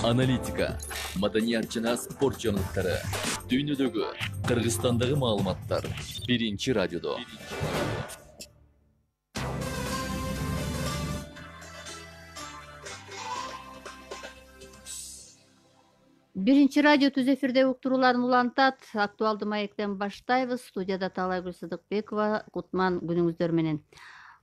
аналитика, маданият жана спорт жаңылыктары, дүйнөдөгү, Кыргызстандагы маалыматтар биринчи радиодо. Биринчи радио түз эфирде уктурууларын улантат. Актуалдуу маектен баштайбыз. Студияда Таалайгүл Сыдыкбекова, Кутман, күнүңүздөр менен.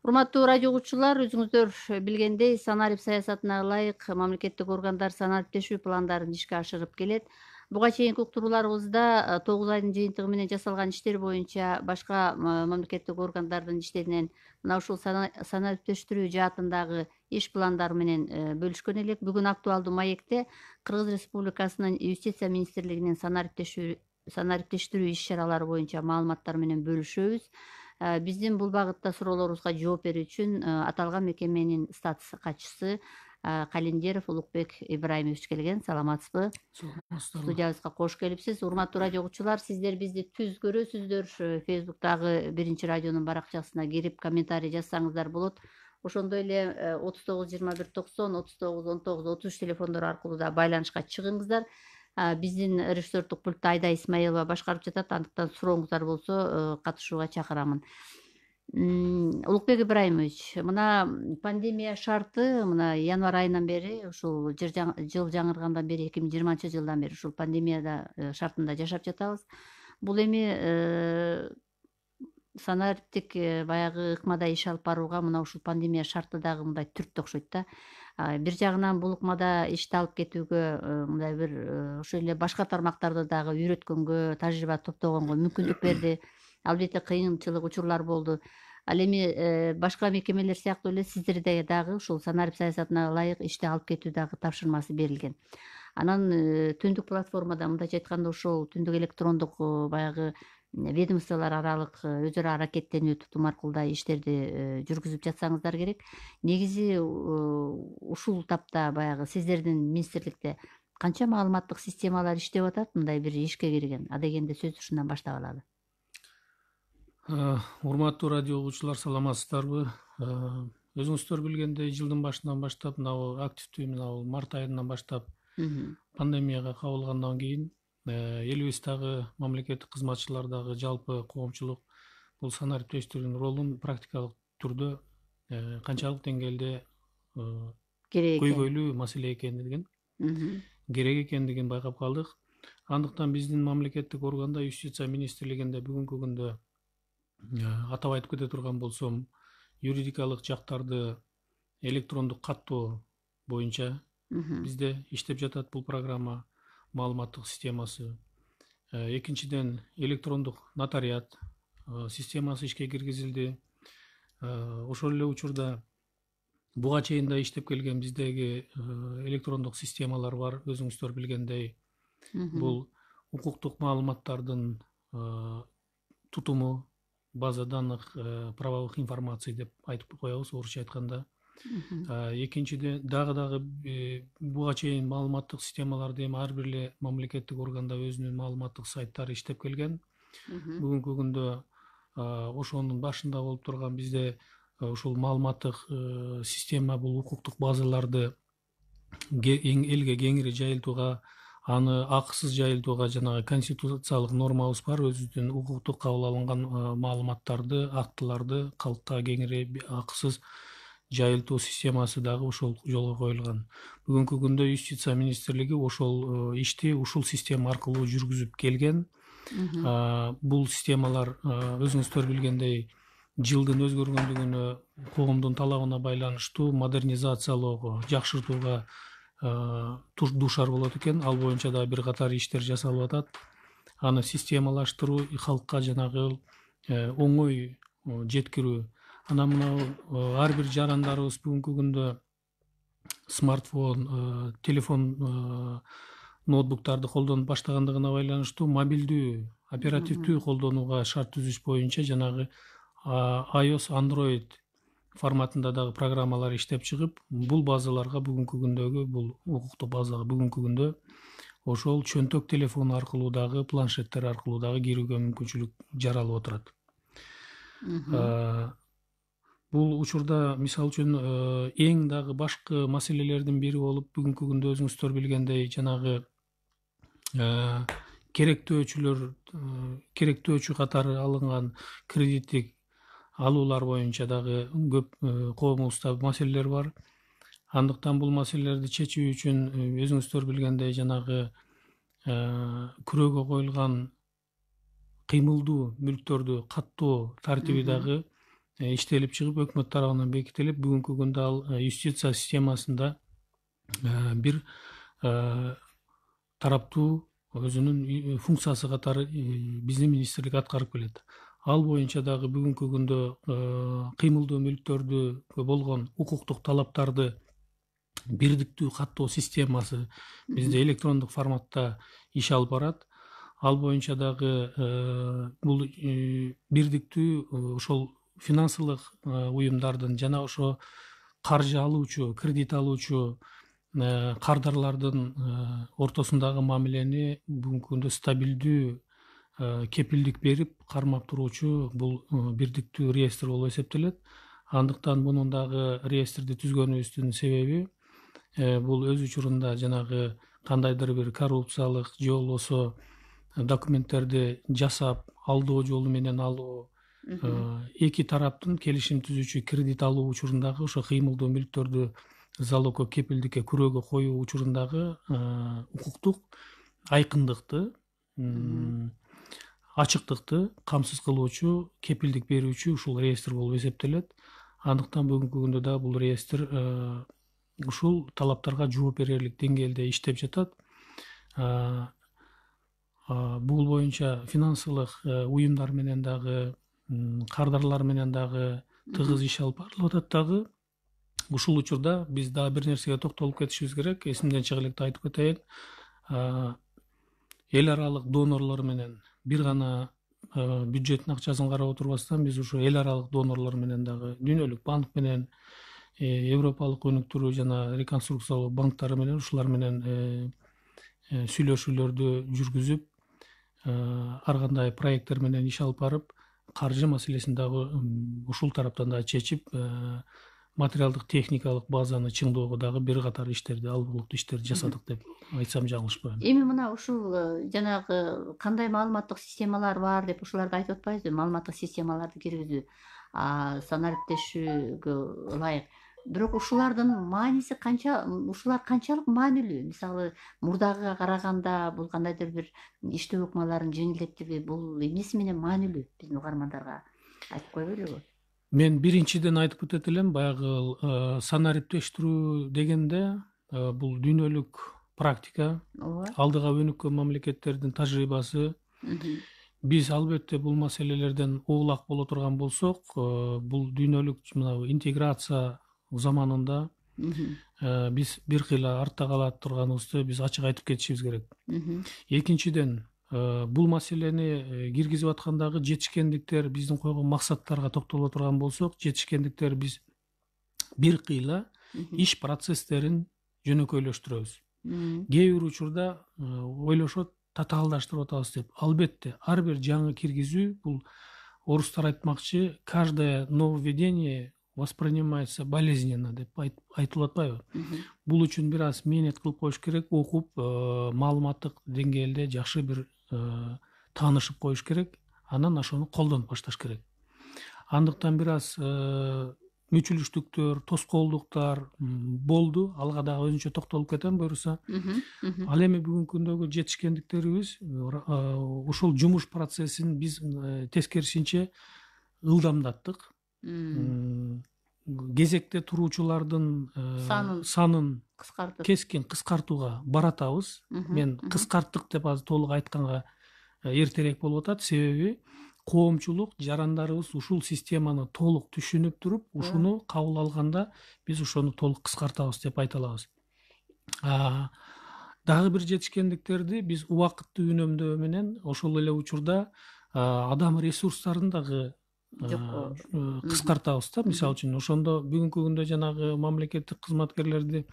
Урматтуу радио угуучулар, өзүңүздөр билгендей, санарип саясатына ылайык мамлекеттик органдар санариптешүү пландарын ишке ашырып келет. Буга чейинки уктурууларыбызда 9 айдын жыйынтыгы менен жасалган иштер боюнча башка мамлекеттик органдардын иштеринен мына ушул санариптештирүү жаатындагы иш пландары менен бөлүшкөн элек. Бүгүн актуалдуу маекте Кыргыз Республикасынын Юстиция министрлигинин санариптештирүү иш-чаралары боюнча маалыматтар менен бөлүшөбүз. Биздин бул багытта суроолорубузга жооп берүү үчүн аталган мекеменин статус катчысы Календеров Улукбек Ибраимович келген. Саламатсызбы? Студиябызга кош келипсиз. Урматтуу радио угуучулар, сиздер бизди түз көрөсүздөр. Фейсбуктагы биринчи радионун баракчасына кирип комментарий жазсаңыздар болот. Ошондой эле 39-21-90, 39-19-33 телефондору аркылуу да байланышка чыгыңыздар. Биздин режиссердук пультта Айда Исмаилова башкарып жатат. Андыктан сурооңуздар болсо катышууга чакырамын. Улукбек Ибраимович, мына пандемия шарты мына январь айынан бери, ушул жыл жаңыргандан бери, 2020 жылдан бери ушул пандемияда шартында жашап жатабыз. Бул эми санариптик баягы ыкмада иш алып барууга мына ушул пандемия шарты дагы мындай түрттү окшойт да. Бир жагынан бул ыкмада ишти алып кетүүгө мындай бир ошол эле башка тармактарды дагы үйрөткөнгө, тажрыйба топтогонго мүмкүндүк берди. Албетте кыйынчылык учурлар болду. Ал эми башка мекемелер сыяктуу эле сиздерде дагы ушул санарип саясатына ылайык ишти алып кетүү дагы тапшырмасы берилген. Анан түндүк платформада мындайча айтканда ошол түндүк электрондук баягы ведомстволор аралык өз ара аракеттенүү тутум аркылуу да иштерди жүргүзүп жатсаңыздар керек. Негизи ушул тапта баягы сиздердин министрликте канча маалыматтык системалар иштеп атат, мындай бир ишке кирген? Адегенде сөз ушундан баштап алалы. Урматтуу радио угуучулар, саламатсыздарбы? Өзүңүздөр билгендей, жылдын башынан баштап, мына активдүү мына март айынан баштап пандемияга кабылгандан кийин элибиздагы мамлекеттик кызматчылар дагы жалпы коомчулук бул санариптештирүүнүн ролун практикалык түрдө канчалык деңгээлде көйгөйлүү маселе экендигин, керек экендигин байкап калдык. Андыктан биздин мамлекеттик органда, Юстиция министрлигинде бүгүнкү күндө атап айтып кете турган болсом, юридикалык жактарды электрондук каттоо боюнча бизде иштеп жатат бул программа, маалыматтык системасы. Экинчиден, электрондук нотариат системасы ишке киргизилди. Ошол эле учурда буга чейин да иштеп келген биздеги электрондук системалар бар. Өзүңүздөр билгендей, бул укуктук маалыматтардын тутуму, база данных правовых информаций деп айтып коебуз, орусча айтканда. Экинчиден, дагы буга чейин маалыматтык системаларды эми ар бир эле мамлекеттик органда өзүнүн маалыматтык сайттары иштеп келген. Бүгүнкү күндө ошонун башында болуп турган бизде ушул маалыматтык система, бул укуктук базаларды элге кеңири жайылтууга, аны акысыз жайылтууга жанагы конституциялык нормабыз бар. Өзүбүздүн укуктук кабыл алынган маалыматтарды, актыларды калкка кеңири акысыз жайылтуу системасы дагы ошол жолго коюлган. Бүгүнкү күндө Юстиция министрлиги ошол ишти ушул система аркылуу жүргүзүп келген. Бул системалар өзүңүздөр билгендей жылдын өзгөргөндүгүнө, коомдун талабына байланыштуу модернизациялоого, жакшыртууга душар болот экен. Ал боюнча да бир катар иштер жасалып атат. Аны системалаштыруу, халкка жанагы оңой жеткирүү. Анан мына ар бир жарандарыбыз бүгүнкү күндө смартфон, телефон, ноутбуктарды колдонуп баштагандыгына байланыштуу мобилдүү, оперативдүү колдонууга шарт түзүш боюнча жанагы iOS, Android форматында дагы программалар иштеп чыгып, бул базаларга бүгүнкү күндөгү, бул укуктук базага бүгүнкү күндө ошол чөнтөк телефон аркылуу дагы, планшеттер аркылуу дагы кирүүгө мүмкүнчүлүк жаралып отурат. бул учурда мисалы үчүн эң дагы башкы маселелердин бири болуп бүгүнкү күндө өзүңүздөр билгендей жанагы керектөөчү катары алынган кредиттик алуулар боюнча дагы көп коомубузда маселелер бар. Андыктан бул маселелерди чечүү үчүн өзүңүздөр билгендей жанагы күрөөгө коюлган кыймылдуу мүлктөрдү каттоо тартиби дагы иштелип чыгып өкмөт тарабынан бекитилип, бүгүнкү күндө ал юстиция системасында бир тараптуу өзүнүн функциясы катары биздин министрлик аткарып келет. Ал боюнча дагы бүгүнкү күндө кыймылдуу мүлктөрдү болгон укуктук талаптарды бирдиктүү каттоо системасы бизде электрондук форматта иш алып барат. Ал боюнча дагы бул бирдиктүү ошол финансылык уюмдардын жана ошо каржы алуучу, кредит алуучу кардарлардын ортосундагы мамилени бүгүнкү күндө стабилдүү кепилдик берип кармап туруучу бул бирдиктүү реестр болуп эсептелет. Андыктан мунун дагы реестрди түзгөнүбүздүн себеби бул өз учурунда жанагы кандайдыр бир коррупциялык же болбосо документтерди жасап алдоо жолу менен алуу, эки тараптын келишим түзүүчү кредит алуу учурундагы ошо кыймылдуу мүлктөрдү залогко, кепилдикке, күрөөгө коюу учурундагы укуктук айкындыкты, ачыктыкты камсыз кылуучу, кепилдик берүүчү ушул реестр болуп эсептелет. Андыктан бүгүнкү күндө да бул реестр ушул талаптарга жооп берерлик деңгээлде иштеп жатат. Бул боюнча финансылык уюмдар менен дагы, кардарлар менен дагы тыгыз иш алып барылып атат дагы. Ушул учурда биз дагы бир нерсеге токтолуп кетишибиз керек. Эсимден чыга электе айтып кетейин. Эл аралык донорлор менен бир гана бюджеттин акчасын карап отурбастан биз ушу эл аралык донорлор менен дагы дүйнөлүк банк менен, Европалык өнүктүрүү жана реконструкциялоо банктары менен ушулар менен сүйлөшүүлөрдү жүргүзүп, ар кандай проекттер менен иш алып барып, каржы маселесин дагы ушул тараптан да чечип, материалдык техникалык базаны чыңдоого дагы бир катар иштерди, албырлыктуу иштерди жасадык деп айтсам жаңылышпайм. Эми мына ушул жанагы кандай маалыматтык системалар бар деп ушуларды айтып атпайбызбы? Маалыматтык системаларды киргизүү санариптешүүгө ылайык. Бирок ушулардын мааниси канча, ушулар канчалык маанилүү? Мисалы, мурдагыга караганда бул кандайдыр бир иштөө ыкмаларын жеңилдеттиби? Бул эмнеси менен маанилүү? Биздин угармандарга айтып койбойлубу? Мен биринчиден айтып кетет элем, баягы санариптештирүү дегенде бул дүйнөлүк практика, алдыга өнүккөн мамлекеттердин тажрыйбасы. Биз албетте бул маселелерден оолак боло турган болсок, бул дүйнөлүк интеграция заманында биз бир кыйла артта кала турганыбызды биз ачык айтып кетишибиз керек. Экинчиден, бул маселени киргизип аткандагы жетишкендиктер, биздин койгон максаттарга токтоло турган болсок, жетишкендиктер биз бир кыйла иш процесстерин жөнөкөйлөштүрөбүз. Кээ бир учурда ойлошот, татаалдаштырып атабыз деп. Албетте, ар бир жаңы киргизүү, бул орустар айтмакчы, каждое нововведение воспринимается болезненно деп айтылып атпайбы? Бул үчүн бир аз мээнет кылып коюш керек, окуп, маалыматтык деңгээлде жакшы бир таанышып коюш керек, анан ошону колдонуп башташ керек. Андыктан бир аз мүчүлүштүктөр, тоскоолдуктар болду, алга дагы өзүнчө токтолуп кетем буюрса. Ал эми бүгүнкү күндөгү жетишкендиктерибиз ушул жумуш процессин биз тескерисинче ылдамдаттык. Кезекте туруучулардын санын кескин кыскартууга баратабыз. Мен кыскарттык деп азыр толук айтканга эртерээк болуп атат, себеби коомчулук, жарандарыбыз ушул системаны толук түшүнүп туруп, ушуну кабыл алганда биз ошону толук кыскартабыз деп айта алабыз. Дагы бир жетишкендиктерди биз убакытты үнөмдөө менен ошол эле учурда адам ресурстарын дагы кыскартабыз да. Мисалы үчүн, ошондо бүгүнкү күндө жанагы мамлекеттик кызматкерлерди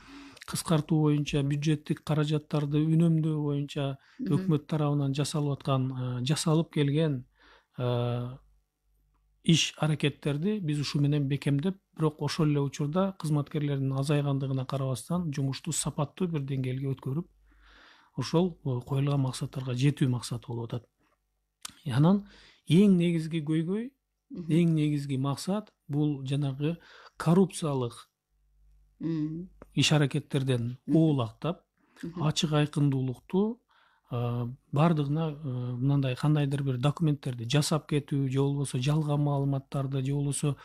кыскартуу боюнча, бюджеттик каражаттарды үнөмдөө боюнча өкмөт тарабынан жасалып келген иш аракеттерди биз ушу менен бекемдеп, бирок ошол эле учурда кызматкерлердин азайгандыгына карабастан жумушту сапаттуу бир деңгээлге өткөрүп, ошол коюлган максаттарга жетүү максаты болуп атат. Анан эң негизги көйгөй, эң негизги максат бул жанагы коррупциялык иш аракеттерден оолактап, ачык айкындуулукту бардыгына мындай кандайдыр бир документтерди жасап кетүү, же болбосо жалган маалыматтарды, же болбосо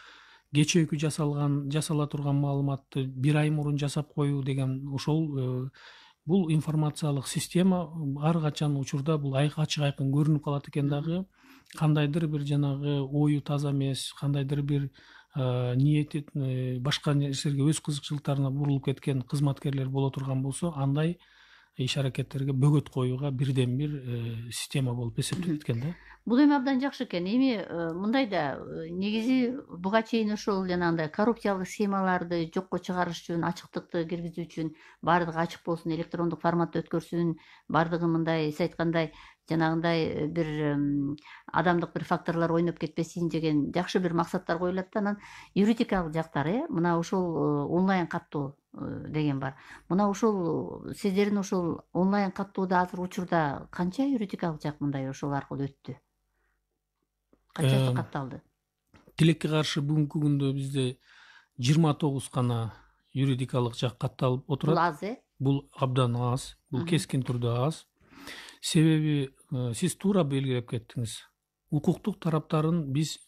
кечээкү жасала турган маалыматты бир ай мурун жасап коюу деген ошол бул информациялык система ар качан учурда бул ачык айкын көрүнүп калат экен дагы. Кандайдыр бир жанагы ою таза эмес, кандайдыр бир ниети башка нерселерге өз кызыкчылыктарына бурулуп кеткен кызматкерлер боло турган болсо, андай иш аракеттерге бөгөт коюуга бирден бир система болуп эсептелет экен да. Бул эми абдан жакшы экен. Эми мындай да негизи буга чейин ошол жанагындай коррупциялык схемаларды жокко чыгарыш үчүн, ачыктыкты киргизүү үчүн баардыгы ачык болсун, электрондук форматта өткөрсүн, баардыгы мындай сиз айткандай жанагындай бир адамдык бир факторлор ойноп кетпесин деген жакшы бир максаттар коюлат да. Анан юридикалык жактары, мына ошол онлайн каттоо деген бар. Мына ошол сиздердин ошол онлайн каттоодо азыр учурда канча юридикалык жак мындай ошол аркылуу өттү? Канчасы катталды? Тилекке каршы бүгүнкү күндө бизде 29 гана юридикалык жак катталып отурат. Бул аз, Бул абдан аз, бул кескин түрдө аз. Себеби сиз туура белгилеп кеттиңиз. Укуктук тараптарын биз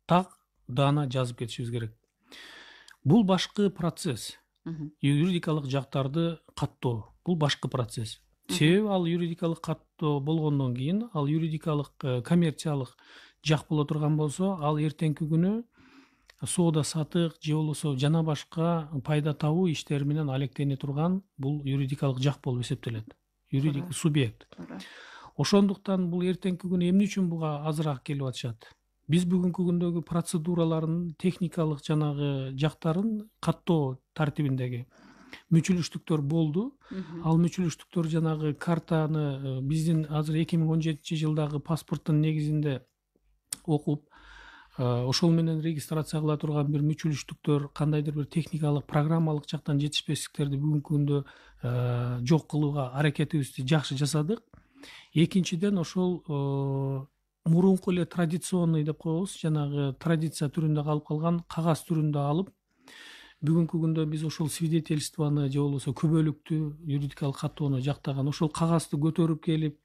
так даана жазып кетишибиз керек. Бул башкы процесс. Юридикалык жактарды каттоо бул башкы процесс. Себеби ал юридикалык каттоо болгондон кийин, ал юридикалык коммерциялык жак боло турган болсо, ал эртеңки күнү соода сатык же болбосо жана башка пайда табуу иштери менен алектене турган бул юридикалык жак болуп эсептелет. Юридик субъект. Ошондуктан бул эртеңки күнү эмне үчүн буга азыраак келип атышат? Биз бүгүнкү күндөгү процедуралардын техникалык жанагы жактарын каттоо тартибиндеги мүчүлүштүктөр болду. Ал мүчүлүштүктөр жанагы картаны биздин азыр 2017 жылдагы паспорттун негизинде окуп, ошол менен регистрация кыла турган бир мүчүлүштүктөр, кандайдыр бир техникалык, программалык жактан жетишпестиктерди бүгүнкү күндө жок кылууга аракетибизди жакшы жасадык. Экинчиден, ошол мурунку эле традиционный деп коебуз, жанагы традиция түрүндө калып калган кагаз түрүндө алып, бүгүнкү күндө биз ошол свидетельствону же болбосо күбөлүктү юридикалык каттоону жактаган, ошол кагазды көтөрүп келип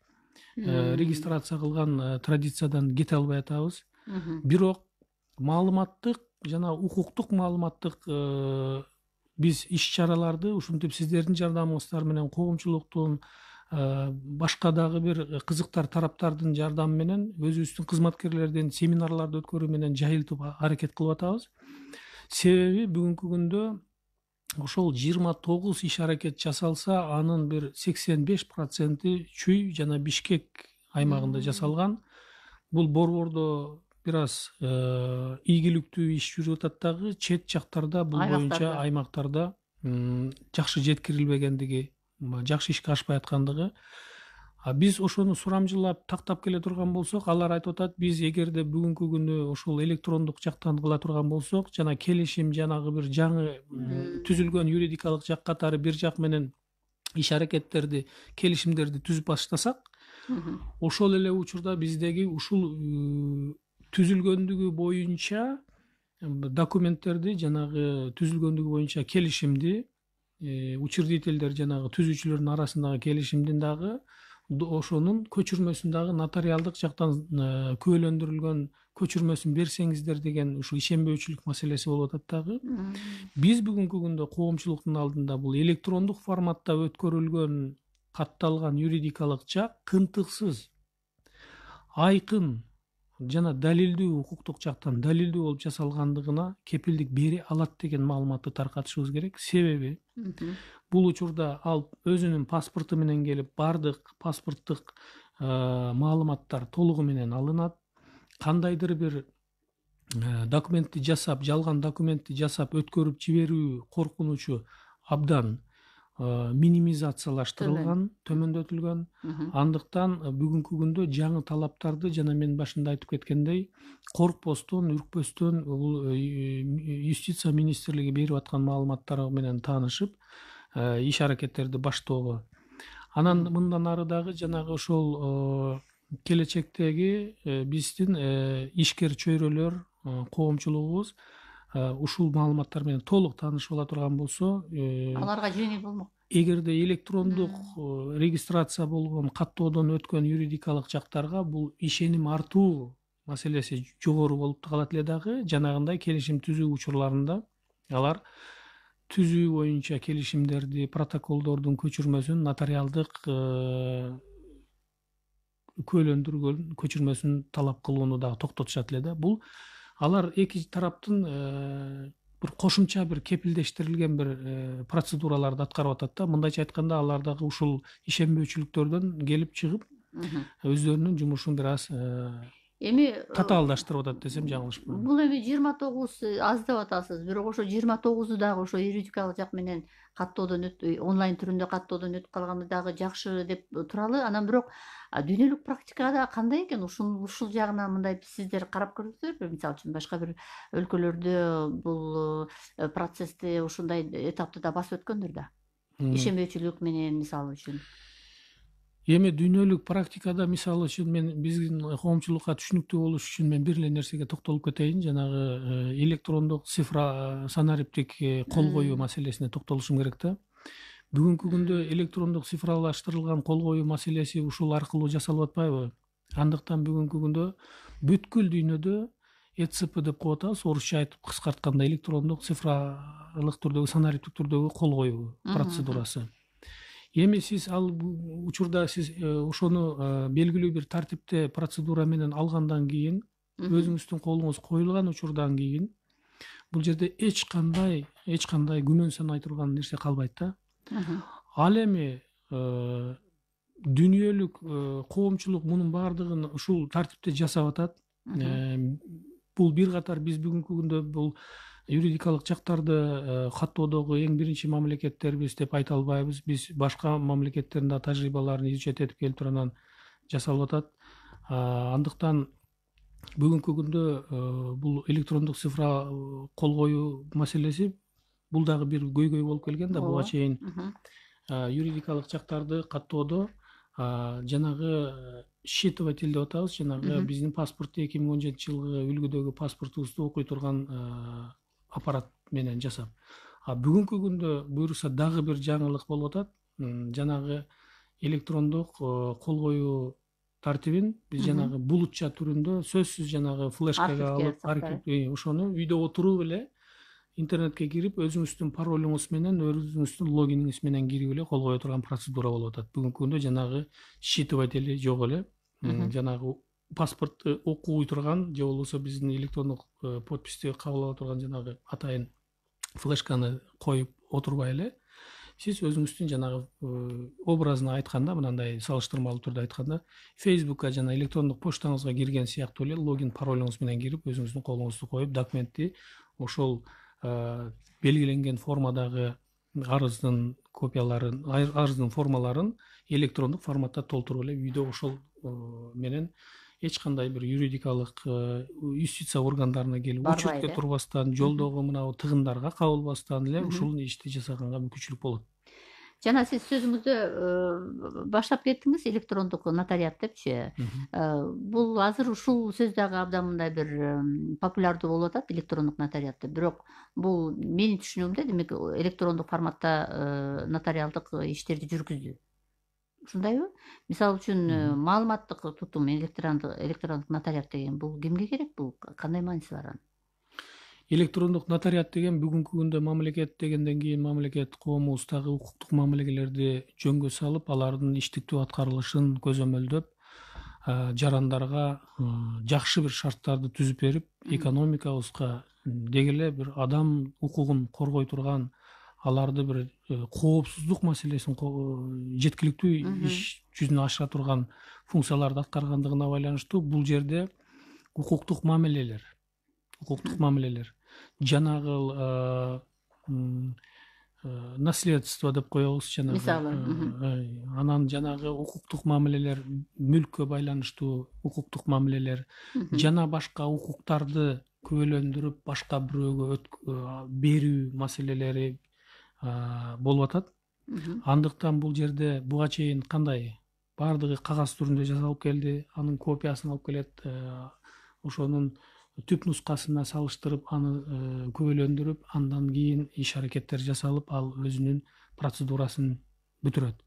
регистрация кылган традициядан кете албай атабыз. Бирок маалыматтык жана укуктук маалыматтык биз иш-чараларды ушинтип сиздердин жардамыңыздар менен, коомчулуктун башка дагы бир кызыктар тараптардын жардамы менен, өзүбүздүн кызматкерлердин семинарларды өткөрүү менен жайылтып аракет кылып атабыз. Себеби бүгүнкү күндө ошол 29 иш аракет жасалса, анын бир 85% Чүй жана Бишкек аймагында жасалган. Бул борбордо бир аз ийгиликтүү иш жүрүп атат дагы, чет жактарда бул боюнча аймактарда жакшы жеткирилбегендиги, жакшы ишке ашпай аткандыгы. Биз ошону сурамжылап тактап келе турган болсок, алар айтып атат, биз эгерде бүгүнкү күнү ошол электрондук жактан кыла турган болсок, жана келишим жанагы бир жаңы түзүлгөн юридикалык жак катары бир жак менен иш аракеттерди, келишимдерди түзүп баштасак, ошол эле учурда биздеги ушул түзүлгөндүгү боюнча документтерди, жанагы түзүлгөндүгү боюнча келишимди, учредительдер жанагы түзүүчүлөрдүн арасындагы келишимдин дагы ошонун көчүрмөсүн дагы нотариалдык жактан күбөлөндүрүлгөн көчүрмөсүн берсеңиздер деген ушул ишенбөөчүлүк маселеси болуп атат дагы. Биз бүгүнкү күндө коомчулуктун алдында бул электрондук форматта өткөрүлгөн катталган юридикалык жак кынтыксыз, айкын жана далилдүү, укуктук жактан далилдүү болуп жасалгандыгына кепилдик бере алат деген маалыматты таркатышыбыз керек. Себеби бул учурда ал өзүнүн паспорту менен келип, бардык паспорттук маалыматтар толугу менен алынат. Кандайдыр бир документти жасап, жалган документти жасап өткөрүп жиберүү коркунучу абдан минимизациялаштырылган, төмөндөтүлгөн. Андыктан бүгүнкү күндө жаңы талаптарды жана мен башында айтып кеткендей коркпостон, үркпөстөн бул юстиция министрлиги берип аткан маалыматтар менен таанышып иш аракеттерди баштоого. Анан мындан ары дагы жанагы ошол келечектеги биздин ишкер чөйрөлөр, коомчулугубуз ушул маалыматтар менен толук таанышып ала турган болсо, аларга жеңил болмок. эгерде электрондук регистрация болгон, каттоодон өткөн юридикалык жактарга бул ишеним артуу маселеси жогору болуп калат эле дагы, жанагындай келишим түзүү учурларында алар түзүү боюнча келишимдерди, протоколдордун көчүрмөсүн, нотариалдык күбөлөндүргөн көчүрмөсүн талап кылууну дагы токтотушат эле да. Бул алар эки тараптын бир кошумча бир кепилдештирилген бир процедураларды аткарып атат да. Мындайча айтканда алар дагы ушул ишенбөөчүлүктөрдөн келип чыгып өздөрүнүн жумушун бир аз Эми татаалдаштырып атат десем жаңылышпайм. бул эми 29 аз деп атасыз, бирок ошо 29 дагы ошо юридикалык жак менен каттоодон онлайн түрүндө каттоодон өтүп калганы дагы жакшы деп туралы. Анан бирок дүйнөлүк практикада кандай экен? Ушул жагына мындай сиздер карап көрдүңүзбү? Мисалы үчүн башка бир өлкөлөрдө бул процессти ушундай этапты да басып өткөндүр да. Ишенбөөчүлүк менен мисалы үчүн. Эми дүйнөлүк практикада мисалы үчүн мен биздин коомчулукка түшүнүктүү болуш үчүн мен бир эле нерсеге токтолуп кетейин. Жанагы электрондук цифра санариптик кол коюу маселесине токтолушум керек да. Бүгүнкү күндө электрондук цифралаштырылган кол коюу маселеси ушул аркылуу жасалып атпайбы? Андыктан бүгүнкү күндө бүткүл дүйнөдө ЭЦП деп коюп атабыз, орусча айтып кыскартканда электрондук цифралык түрдөгү, санариптик түрдөгү кол коюу процедурасы. Эми сиз ал учурда сиз ошону белгилүү бир тартипте процедура менен алгандан кийин, өзүңүздүн колуңуз коюлган учурдан кийин бул жерде эч кандай күнөө санай турган нерсе калбайт да. Ал эми дүйнөлүк коомчулук мунун баардыгын ушул тартипте жасап атат. Бул бир катар биз бүгүнкү күндө бул юридикалык жактарды каттоодогу эң биринчи мамлекеттербиз деп айта албайбыз. Биз башка мамлекеттердин да тажрыйбаларын изучать этип келип туруп анан жасалып атат. Андыктан бүгүнкү күндө бул электрондук цифра кол коюу маселеси бул дагы бир көйгөй болуп келген да. Буга чейин юридикалык жактарды каттоодо жанагы считыватель деп атабыз, жанагы биздин паспорт 2017-жылгы үлгүдөгү паспортубузду окуй турган аппарат менен жасап. Бүгүнкү күндө буюрса дагы бир жаңылык болуп атат. Жанагы электрондук кол коюу тартибин биз жанагы булутча түрүндө сөзсүз жанагы флешкага алып, ошону үйдө отуруп эле интернетке кирип, өзүңүздүн паролуңуз менен, өзүңүздүн логиниңиз менен кирип эле кол кое турган процедура болуп атат. Бүгүнкү күндө жанагы считыватель жок эле. Жанагы паспортты окуй турган же болбосо биздин электрондук подписти кабыл ала турган жанагы атайын флешканы коюп отурбай эле, сиз өзүңүздүн жанагы образына айтканда, мындай салыштырмалуу түрдө айтканда, Facebookка жана электрондук почтаңызга кирген сыяктуу эле логин паролуңуз менен кирип, өзүңүздүн колуңузду коюп, документти ошол белгиленген формадагы арыздын копияларын, арыздын формаларын электрондук форматта толтуруп эле үйдө ошол менен эч кандай бир юридикалык юстиция органдарына келип очередке турбастан, жолдогу мынабу тыгындарга кабылбастан эле ушул ишти жасаганга мүмкүнчүлүк болот. Жана сиз сөзүңүздө баштап кеттиңиз электрондук нотариат депчи. Бул азыр ушул сөз дагы абдан мындай бир популярдуу болуп атат, электрондук нотариат деп. Бирок бул менин түшүнүгүмдө демек электрондук форматта нотариалдык иштерди жүргүздү. Ушундайбы? Мисалы үчүн маалыматтык тутум, электрондук нотариат деген бул кимге керек? Бул кандай мааниси бар анын? Электрондук нотариат деген бүгүнкү күндө мамлекет дегенден кийин мамлекет коомубуздагы укуктук мамилегелерди жөнгө салып, алардын иштиктүү аткарылышын көзөмөлдөп, жарандарга жакшы бир шарттарды түзүп берип, экономикабызга деги эле бир адам укугун коргой турган, аларды бир коопсуздук маселесин жеткиликтүү иш жүзүнө ашыра турган функцияларды аткаргандыгына байланыштуу бул жерде укуктук мамилелер жанагы наследство деп коебуз жанагы. Мисалы, Анан жанагы укуктук мамилелер, мүлккө байланыштуу укуктук мамилелер жана башка укуктарды күбөлөндүрүп башка бирөөгө берүү маселелери болуп атат. Андыктан бул жерде буга чейин кандай баардыгы кагаз түрүндө жасалып келди, анын копиясын алып келет, ошонун түп нускасына салыштырып аны күбөлөндүрүп, андан кийин иш аракеттер жасалып, ал өзүнүн процедурасын бүтүрөт.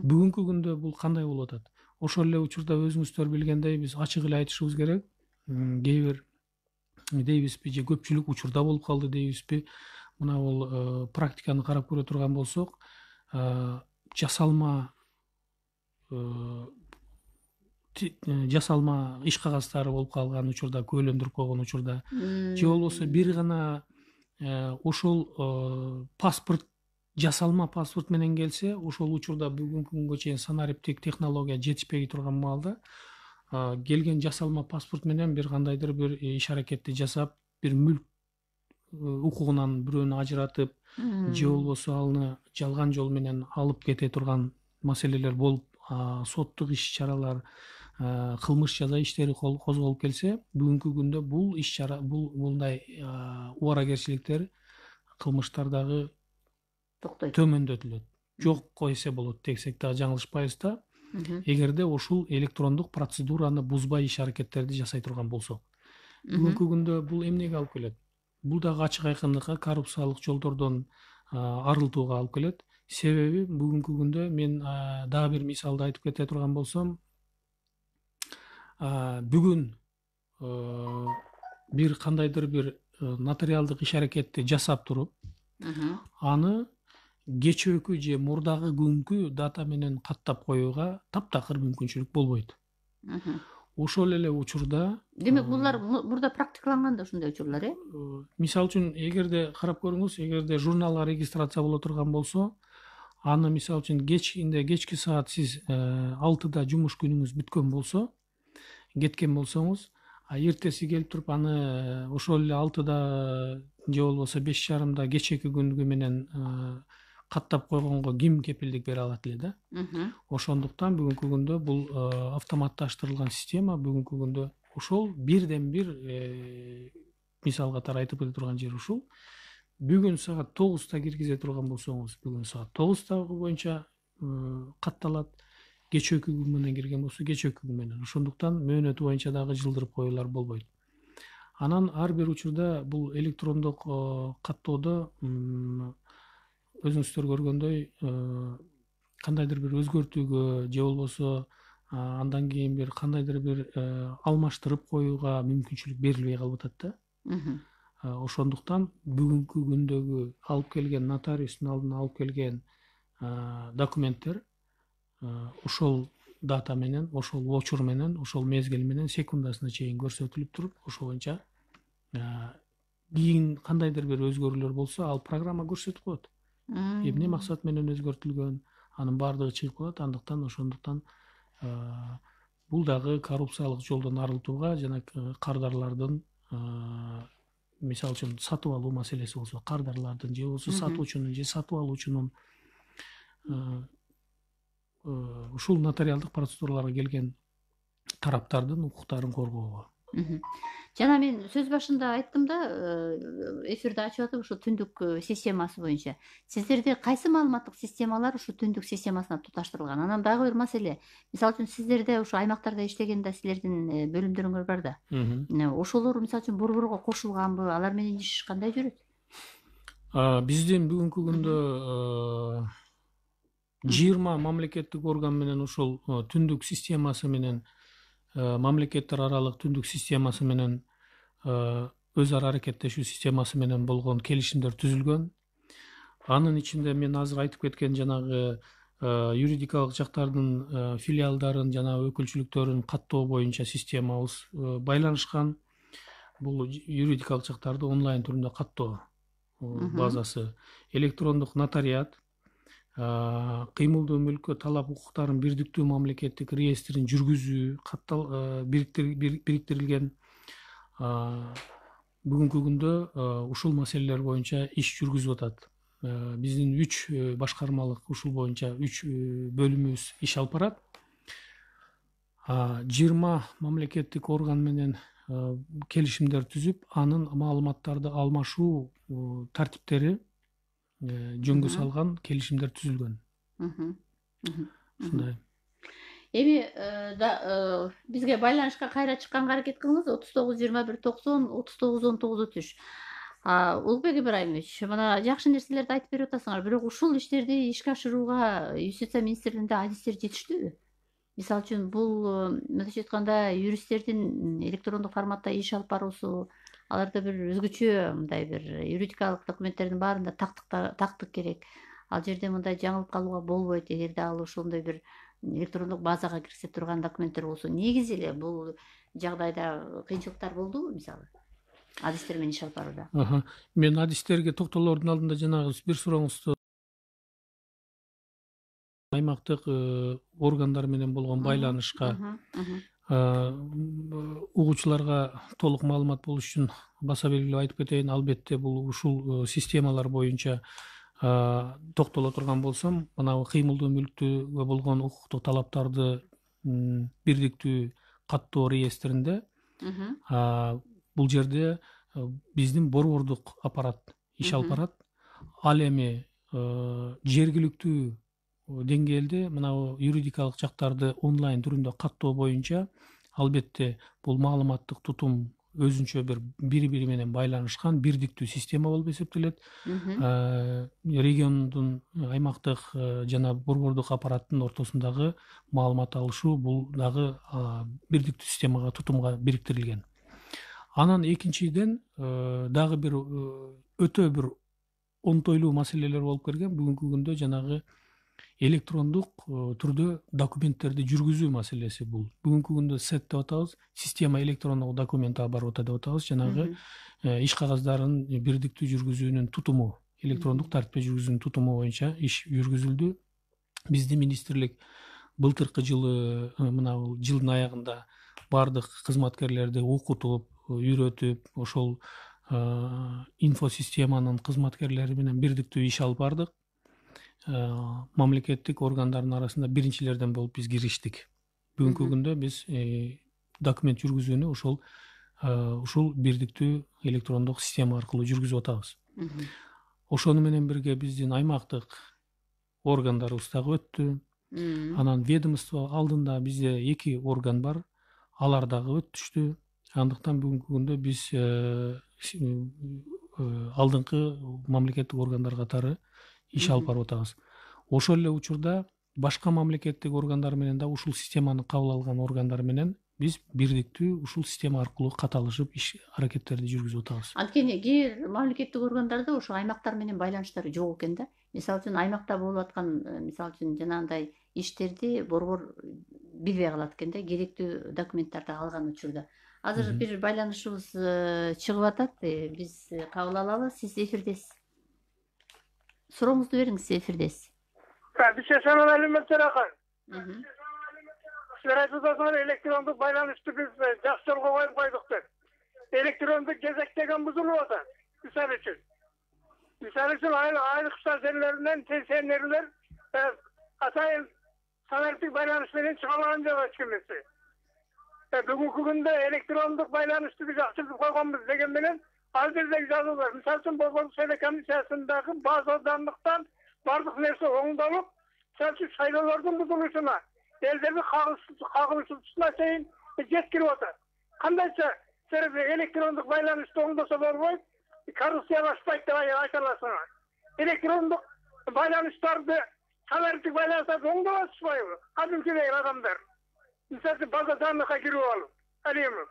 Бүгүнкү күндө бул кандай болуп атат? Ошол эле учурда өзүңүздөр билгендей, биз ачык эле айтышыбыз керек. Кээ бир дейбизби, же көпчүлүк учурда болуп калды дейбизби, мына бул практиканы карап көрө турган болсок, жасалма иш кагаздары болуп калган учурда, күбөлөндүрүп койгон учурда, же болбосо бир гана ошол паспорт, жасалма паспорт менен келсе, ошол учурда бүгүнкү күнгө чейин санариптик технология жетишпей турган маалда келген жасалма паспорт менен бир кандайдыр бир иш аракетти жасап, бир мүлк укугунан бирөөнү ажыратып, же болбосо аны жалган жол менен алып кете турган маселелер болуп, соттук иш чаралар, кылмыш жаза иштери козголуп келсе, бүгүнкү күндө бул иш чара, мындай убаракерчиликтер, кылмыштар дагы токтойт, төмөндөтүлөт. Жок эсе болот десек дагы жаңылышпайбыз да. Эгерде ушул электрондук процедураны бузбай иш аракеттерди жасай турган болсок. Бүгүнкү күндө бул эмнеге алып келет? Бул дагы ачык айкындыкка, коррупциялык жолдордон арылтууга алып келет. Себеби бүгүнкү күндө мен дагы бир мисалды айтып кете турган болсом, бүгүн бир кандайдыр бир нотариалдык иш аракетти жасап туруп, аны кечээкү же мурдагы күnkү дата менен каттап коюуга таптакыр мүмкүнчүлүк болбойт. Ошол эле учурда, демек булар мурда практикаланган да ушундай учурлар, мисалы үчүн, эгерде карап көрүңүз, эгерде журналга регистрация боло турган болсо, аны мисалы үчүн кечки саат сиз 6-да жумуш күнүңүз бүткөн болсо, кеткен болсоңуз, эртеси келип туруп аны ошол эле 6-да же болбосо 5:30-да кечээки күнгү менен каттап койгонго ким кепилдик бере алат эле да? Ошондуктан бүгүнкү күндө бул автоматташтырылган система, бүгүнкү күндө ошол бирден бир мисал катары айтып кете турган жери ушул. Бүгүн саат 9-да киргизе турган болсоңуз, бүгүн саат 9 боюнча катталат. Кечээкү күн менен кирген болсо, кечээкү күн менен. Ошондуктан мөөнөтү боюнча дагы жылдырып коюулар болбойт. Анан ар бир учурда бул электрондук каттоодо өзүңүздөр көргөндөй кандайдыр бир өзгөртүүгө же болбосо андан кийин бир кандайдыр бир алмаштырып коюуга мүмкүнчүлүк берилбей калып атат да. Ошондуктан бүгүнкү күндөгү алып келген нотариустун алдына алып келген документтер ошол дата менен, ошол очур менен, ошол мезгил менен секундасына чейин көрсөтүлүп туруп, ошол боюнча кийин кандайдыр бир өзгөрүүлөр болсо, ал программа көрсөтүп коет. Эмне максат менен өзгөртүлгөн, анын баардыгы чыгып калат. Андыктан ошондуктан бул дагы коррупциялык жолдон арылтууга, жана кардарлардын мисалы үчүн сатып алуу маселеси болсо, кардарлардын же болбосо сатуучунун же сатып алуучунун ушул нотариалдык процедураларга келген тараптардын укуктарын коргоого. Жана мен сөз башында айттым да, эфирди ачып атып, ушу түндүк системасы боюнча. Сиздерде кайсы маалыматтык системалар ушу түндүк системасына туташтырылган? Анан дагы бир маселе. Мисалы үчүн сиздерде ушу аймактарда иштегенде силердин бөлүмдөрүңөр бар да. Ошолор мисалы үчүн борборго кошулганбы? Алар менен иш кандай жүрөт? Биздин бүгүнкү күндө 20 мамлекеттик орган менен ушул түндүк системасы менен, мамлекеттер аралык түндүк системасы менен, өз ара аракеттешүү системасы менен болгон келишимдер түзүлгөн. Анын ичинде мен азыр айтып кеткен жанагы юридикалык жактардын филиалдарын жана өкүлчүлүктөрүн каттоо боюнча системабыз байланышкан. Бул юридикалык жактарды онлайн түрүндө каттоо базасы, электрондук нотариат, кыймылдуу мүлккө талап укуктарын бирдиктүү мамлекеттик реестрин жүргүзүү бириктирилген. Бүгүнкү күндө ушул маселелер боюнча иш жүргүзүп атат. биздин 3 башкармалык ушул боюнча 3 бөлүмүбүз иш алып барат. 20 мамлекеттик орган менен келишимдер түзүп, анын маалыматтарды алмашуу тартиптери жөнгө салган келишимдер түзүлгөн. Ушундай. Эми бизге байланышка кайра чыкканга аракет кылыңыз. 39-21-90 39-19-3. Улукбек Ибраимович, мына жакшы нерселерди айтып берип атасыңар, бирок ушул иштерди ишке ашырууга Юстиция министрлигинде адистер жетиштүүбү? Мисалы үчүн бул мындайча айтканда юристтердин электрондук форматта иш алып баруусу, аларда бир өзгөчө мындай бир юридикалык документтердин баарында тактык керек. Ал жерде мындай жаңылып калууга болбойт, эгерде ал ошондой бир электрондук базага киргизе турган документтер болсо. Негизи эле бул жагдайда кыйынчылыктар болдубу, мисалы адистер менен иш алып барууда? Мен адистерге токтолоордун алдында жанагы бир сурооңузду аймактык органдар менен болгон байланышка угуучуларга толук маалымат болуш үчүн баса белгилеп айтып кетейин. Албетте бул ушул системалар боюнча токтоло турган болсом, мына кыймылдуу мүлктүгө болгон укуктук талаптарды бирдиктүү каттоо реестринде бул жерде биздин борбордук аппарат иш алып барат. Ал эми жергиликтүү деңгээлде мына юридикалык жактарды онлайн түрүндө каттоо боюнча албетте бул маалыматтык тутум өзүнчө бири менен байланышкан бирдиктүү система болуп эсептелет. Региондун аймактык жана борбордук аппараттын ортосундагы маалымат алышуу бул дагы бирдиктүү системага тутумга бириктирилген. Анан экинчиден дагы бир өтө бир онтойлуу маселелер болуп келген. Бүгүнкү күндө жанагы электрондук түрдө документтерди жүргүзүү маселеси бул. Бүгүнкү күндө СЭД деп атабыз, система электрондук документ оборота деп атабыз. Жанагы иш кагаздарын бирдиктүү жүргүзүүнүн тутуму, электрондук тартипте жүргүзүүнүн тутуму боюнча иш жүргүзүлдү. Биздин министрлик былтыркы жылы мына жылдын аягында бардык кызматкерлерди окутуп, үйрөтүп, ошол инфосистеманын кызматкерлери менен бирдиктүү иш алып бардык. Мамлекеттик органдардын арасында биринчилерден болуп биз кириштик. Бүгүнкү күндө биз документ жүргүзүүнү ушул бирдиктүү электрондук система аркылуу жүргүзүп атабыз. Ошону менен бирге биздин аймактык органдарыбыз дагы өттү. Анан ведомство алдында бизде 2 орган бар, алар дагы өтүштү. Андыктан бүгүнкү күндө биз алдыңкы мамлекеттик органдар катары иш алып барып атабыз. Ошол эле учурда башка мамлекеттик органдар менен да ушул системаны кабыл алган органдар менен биз бирдиктүү ушул система аркылуу каталышып иш аракеттерди жүргүзүп атабыз. Анткени кээ бир мамлекеттик органдарда ошо аймактар менен байланыштары жок экен да. Мисалы үчүн аймакта болуп аткан мисалы үчүн жанагындай иштерди борбор билбей калат экен да, керектүү документтерди алган учурда. Азыр бир байланышыбыз чыгып атат. Биз кабыл алалы. Сиз эфирдесиз. Сурооңузду бериңиз, эфирдесиз. Assalamu alaikum. Sizler айтып электрондук байланышты биз жакшы жолго коюп койдук деп. Электрондук кезек деген бузулуп атат. Мисалы үчүн айрыкча жерлеринен пенсионерлер атайын санариптик байланыш менен чыга алган жок эч кимиси. Бүгүнкү күндө электрондук байланышты жакшыртып койгонбуз деген менен ал жердеги жазуулар, мисалы үчүн Борбордук шайлоо комиссиясындагы база данныктан бардык нерсе оңдолуп, шайлоолордун бузулушуна, элдердин кагылышуусуна чейин жеткирип атат. Кандайча электрондук байланышты оңдосо болбойт, коррупциялашпайт деп айта аласыңар. Электрондук байланыштарды, санариптик байланыштарды оңдоп атышпайбы? Кадимкидей адамдар. Мисалы база данныка кирип алып, алемин.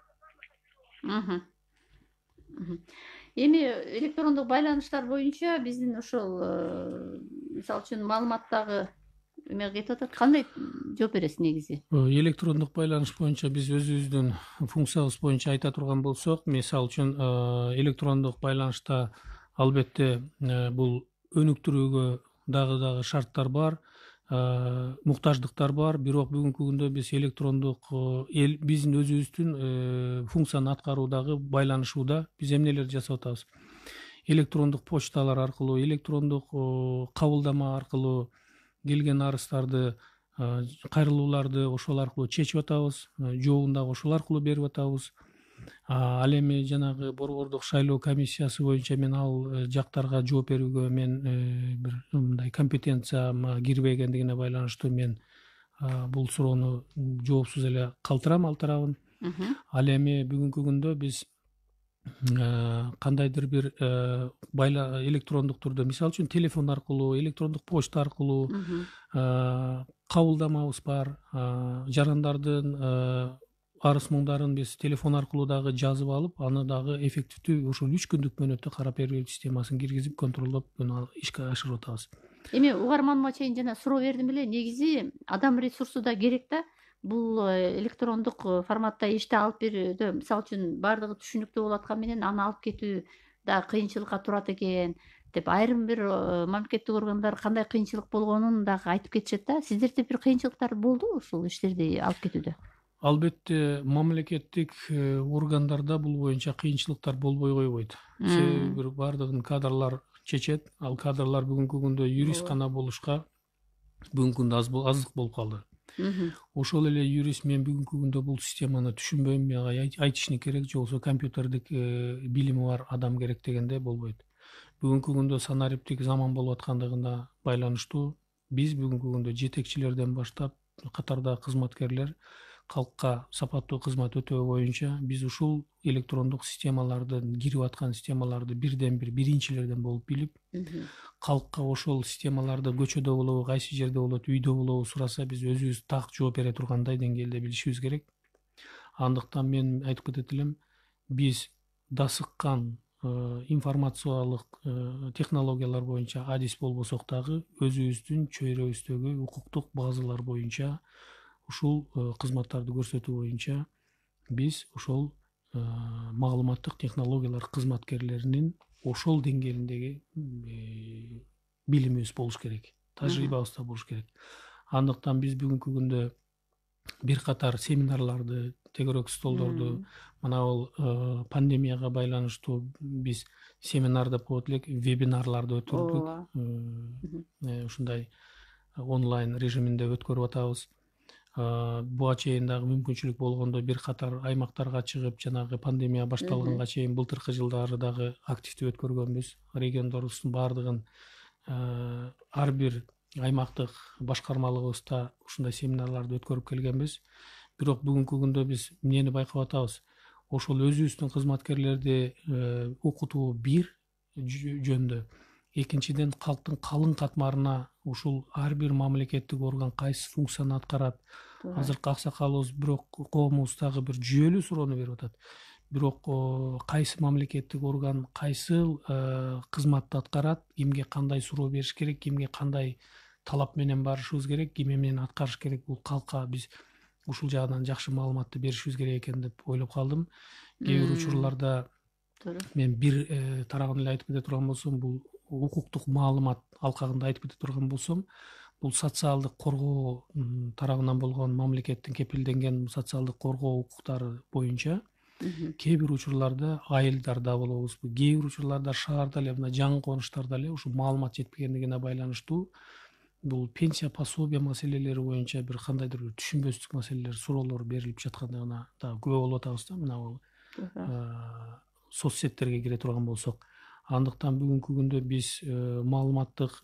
Эми электрондук байланыштар боюнча биздин ошол мисалы үчүн маалыматтагы эме кетип атат. Кандай жооп бересиз негизи? Электрондук байланыш боюнча биз өзүбүздүн функциябыз боюнча айта турган болсок, мисалы үчүн электрондук байланышта албетте бул өнүктүрүүгө дагы шарттар бар, муктаждыктар бар. Бирок бүгүнкү күндө биз электрондук биздин өзүбүздүн функцияны аткаруудагы байланышууда биз эмнелерди жасап атабыз? электрондук почталар аркылуу, электрондук кабылдама аркылуу келген арыздарды, кайрылууларды ошол аркылуу чечип атабыз, жообун дагы ошол аркылуу берип атабыз. Ал эми жанагы борбордук шайлоо комиссиясы боюнча мен ал жактарга жооп берүүгө мен бир мындай компетенцияма кирбегендигине байланыштуу мен бул суроону жоопсуз эле калтырам ал тарабын. Ал эми бүгүнкү күндө биз кандайдыр бир электрондук түрдө, мисалы үчүн телефон аркылуу, электрондук почта аркылуу кабылдамабыз бар. Жарандардын арыз муңдарын биз телефон аркылуу дагы жазып алып, аны дагы эффективдүү ошол 3 күндүк мөөнөттө карап берүү системасын киргизип контролдоп ишке ашырып атабыз. Эми угарманыма чейин жана суроо бердим эле, негизи адам ресурсу да керек да. Бул электрондук форматта ишти алып берүүдө, мисалы үчүн баардыгы түшүнүктүү болуп аткан менен аны алып кетүү да кыйынчылыкка турат экен деп айрым бир мамлекеттик органдар кандай кыйынчылык болгонун дагы айтып кетишет да. Сиздерде бир кыйынчылыктар болдубу ушул иштерди алып кетүүдө? Албетте мамлекеттик органдарда бул боюнча кыйынчылыктар болбой койбойт. Себеби бир баардыгын кадрлар чечет. Ал кадрлар бүгүнкү күндө юрист гана болушка бүгүнкү күндө аздык болуп калды. Ошол эле юрист мен бүгүнкү күндө бул системаны түшүнбөйм, мага айтышны керек, же болбосо компьютердик билими бар адам керек дегенде болбойт. Бүгүнкү күндө санариптик заман болуп аткандыгына байланыштуу биз бүгүнкү күндө жетекчилерден баштап катардагы кызматкерлер калкка сапаттуу кызмат өтөө боюнча биз ушул электрондук системалардын, кирип аткан системаларды бирден бир биринчилерден болуп билип, калкка ошол системаларды көчөдө болобу, кайсы жерде болот, үйдө болобу сураса, биз өзүбүз так жооп бере тургандай деңгээлде билишибиз керек. Андыктан мен айтып кетет элем, биз дасыккан информациялык технологиялар боюнча адис болбосок дагы өзүбүздүн чөйрөбүздөгү укуктук базалар боюнча ушул кызматтарды көрсөтүү боюнча биз ошол маалыматтык технологиялар кызматкерлеринин ошол деңгээлиндеги билимибиз болуш керек, тажрыйбабыз да болуш керек. Андыктан биз бүгүнкү күндө бир катар семинарларды, тегерек столдорду, мына бул пандемияга байланыштуу биз семинар деп коет элек, вебинарларды өткөрдүк. Ушундай онлайн режиминде өткөрүп атабыз. Буга чейин дагы мүмкүнчүлүк болгондо бир катар аймактарга чыгып, жанагы пандемия башталганга чейин былтыркы жылдары дагы активдүү өткөргөнбүз. Региондорубуздун баардыгын ар бир аймактык башкармалыгыбызда ушундай семинарларды өткөрүп келгенбиз. Бирок бүгүнкү күндө биз эмнени байкап атабыз? Ошол өзүбүздүн кызматкерлерди окутуу бир жөндө, экинчиден калктын калың катмарына ушул ар бир мамлекеттик орган кайсы функцияны аткарат. Азыркы аксакалыбыз бирок коомубуздагы бир жүйөлүү суроону берип атат. Бирок кайсы мамлекеттик орган кайсы кызматты аткарат, кимге кандай суроо бериш керек, кимге кандай талап менен барышыбыз керек, ким эмнени аткарыш керек, бул калкка биз ушул жагынан жакшы маалыматты беришибиз керек экен деп ойлоп калдым. Кээ бир учурларда мен бир тарабын эле айтып кете турган болсом, бул укуктук маалымат алкагында айтып кете турган болсом, бул социалдык коргоо тарабынан болгон мамлекеттин кепилденген социалдык коргоо укуктары боюнча кээ бир учурларда айылдарда болобузбу, кээ бир учурларда шаарда эле, мына жаңы конуштарда эле ушу маалымат жетпегендигине байланыштуу бул пенсия пособие маселелери боюнча бир кандайдыр бир түшүнбөстүк маселелер, суроолор берилип жаткандыгына да күбө болуп атабыз да, мына бул соц сеттерге кире турган болсок. Андыктан бүгүнкү күндө биз маалыматтык,